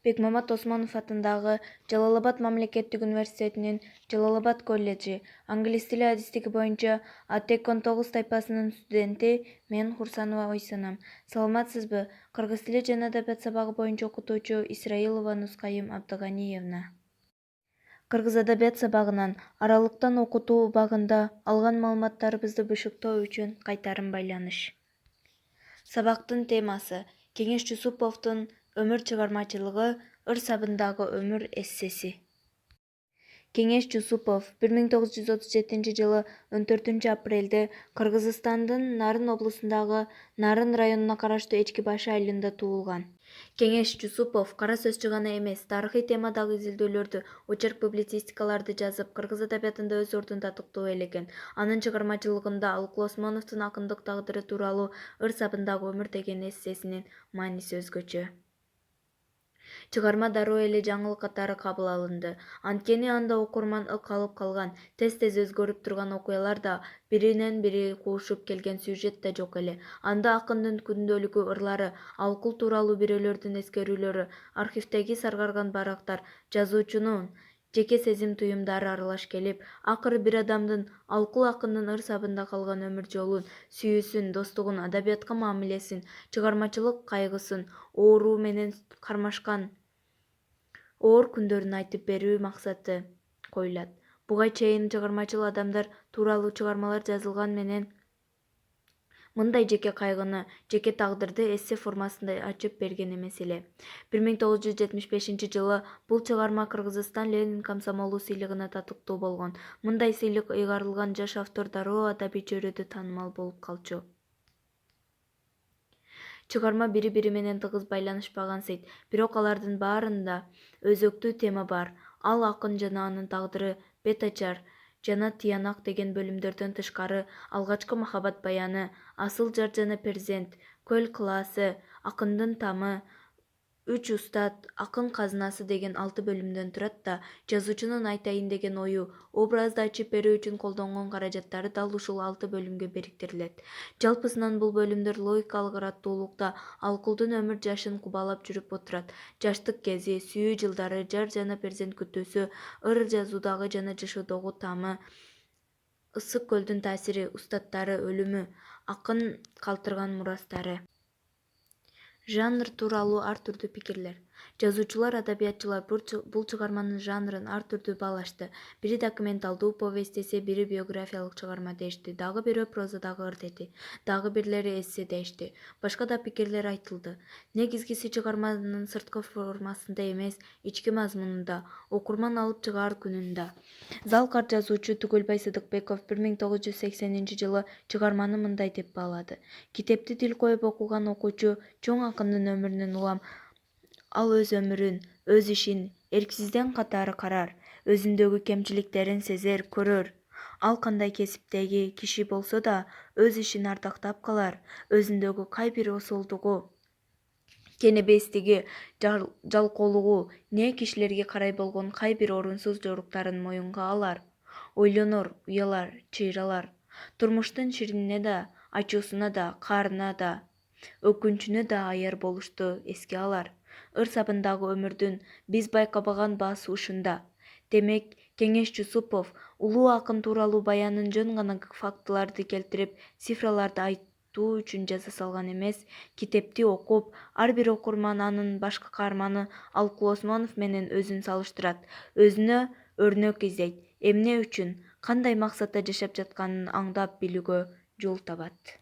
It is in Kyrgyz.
Бекмамат Осмонов атындагы Жалал-Абад мамлекеттик университетинин Жалал-Абад колледжи англис тили адистиги боюнча АТЭК-19 тайпасынын студенти мен Хурсанова Ойсанам. Саламатсызбы? Кыргыз тили жана адабият сабагы боюнча окутуучу Исраилова Нускайым Абдыганиевна. Кыргыз адабият сабагынан аралыктан окутуу убагында алган маалыматтарыбызды бышыктоо үчүн кайтарым байланыш. Сабактын темасы Кеңеш Жусуповдун өмүр чыгармачылыгы, ыр сабындагы өмүр эссеси. Кеңеш Жусупов 1937 жылы 14 апрелде Кыргызстандын Нарын облусундагы Нарын районуна караштуу Эчкибаш айылында туулган. Кеңеш Жусупов кара сөзчү гана эмес, тарыхый темадагы изилдөөлөрдү, очерк публицистикаларды жазып, кыргыз адабиятында өз ордун татыктуу ээлеген. Анын чыгармачылыгында Алык Осмоновдун акындык тагдыры тууралуу ыр сабындагы өмүр деген эссесинин мааниси өзгөчө. Чыгарма дароо эле жаңылык катары кабыл алынды. Анткени анда окурман ык алып калган, тез өзгөрүп турган окуялар да, биринен бири куушуп келген сюжет да жок эле. Анда акындын күндөлүкү ырлары, алкул тууралуу бирөөлөрдүн эскерүүлөрү, архивдеги саргарган барактар, жазуучунун жеке сезим туюмдары аралаш келип, акыры бир адамдын алкул акындын ыр сабында калган өмүр жолун, сүйүүсүн, достугун, адабиятка мамилесин, чыгармачылык кайгысын, ооруу менен кармашкан оор күндөрүн айтып берүү максаты коюлат. Буга чейин чыгармачыл адамдар тууралуу чыгармалар жазылган менен мындай жеке кайгыны, жеке тагдырды эссе формасында ачып берген эмес эле. 1975 жылы бул чыгарма Кыргызстан Ленин комсомолу сыйлыгына татыктуу болгон. Мындай сыйлык ыйгарылган жаш автор дароо адабий чөйрөдө таанымал болуп калчу. Чыгарма бири-бири менен тыгыз байланышпаган сейт, бирок алардын баарында өзөктүү тема бар. Ал акын жана анын тагдыры, бет ачар жана тыянак деген бөлүмдөрдөн тышкары, алгачкы махабат баяны, асыл жар жана перзент, көл кылаасы, акындын тамы, үч устат, акын казынасы деген 6 бөлүмдөн турат да, жазуучунун айтайын деген ою, образды ачып берүү үчүн колдонгон каражаттары дал ушул 6 бөлүмгө бириктирилет. Жалпысынан бул бөлүмдөр логикалык ыраттуулукта алкулдун өмүр жашын кубалап жүрүп отурат. Жаштык кези, сүйүү жылдары, жар жана перзент күтүүсү, ыр жазуудагы жана жашоодогу тамы, ысык көлдүн таасири, устаттары, өлүмү, акын калтырган мурастары. Жанр тууралуу ар түрдүү пикирлер. Жазуучулар, адабиятчылар бул чыгарманын жанрын ар түрдүү баалашты. Бири документалдуу повесть десе, бири биографиялык чыгарма дешти, дагы бирөө прозадагы ыр деди, дагы бирлери эссе дешти. Башка да пикирлер айтылды. Негизгиси чыгарманын сырткы формасында эмес, ички мазмунунда, окурман алып чыгаар күнүндө. Залкар жазуучу Түгөлбай Сыдыкбеков 1980 жылы чыгарманы мындай деп баалады. Китепти тил коюп окуган окуучу чоң акындын өмүрүнөн улам ал өз өмүрүн, өз ишин эрксизден катары карар, өзүндөгү кемчиликтерин сезер, көрөр. Ал кандай кесиптеги киши болсо да өз ишин ардактап калар, өзүндөгү кай бир осолдугу, кенебестиги, жалкоолугу, не кишилерге карай болгон кай бир орунсуз жоруктарын моюнга алар, ойлонор, уялар, чыйралар. Турмуштун ширинине да, ачуусуна да, каарына да, өкүнчүнө да аяр болушту эске алар. Ыр сабындагы өмүрдүн биз байкабаган баасы ушунда. Демек, Кеңеш Жусупов улуу акын тууралуу баянын жөн гана фактыларды келтирип, цифраларды айтуу үчүн жаза салган эмес, китепти окуп, ар бир окурман анын башкы каарманы Алык Осмонов менен өзүн салыштырат, өзүнө өрнөк издейт, эмне үчүн, кандай максатта жашап жатканын аңдап билүүгө жол табат.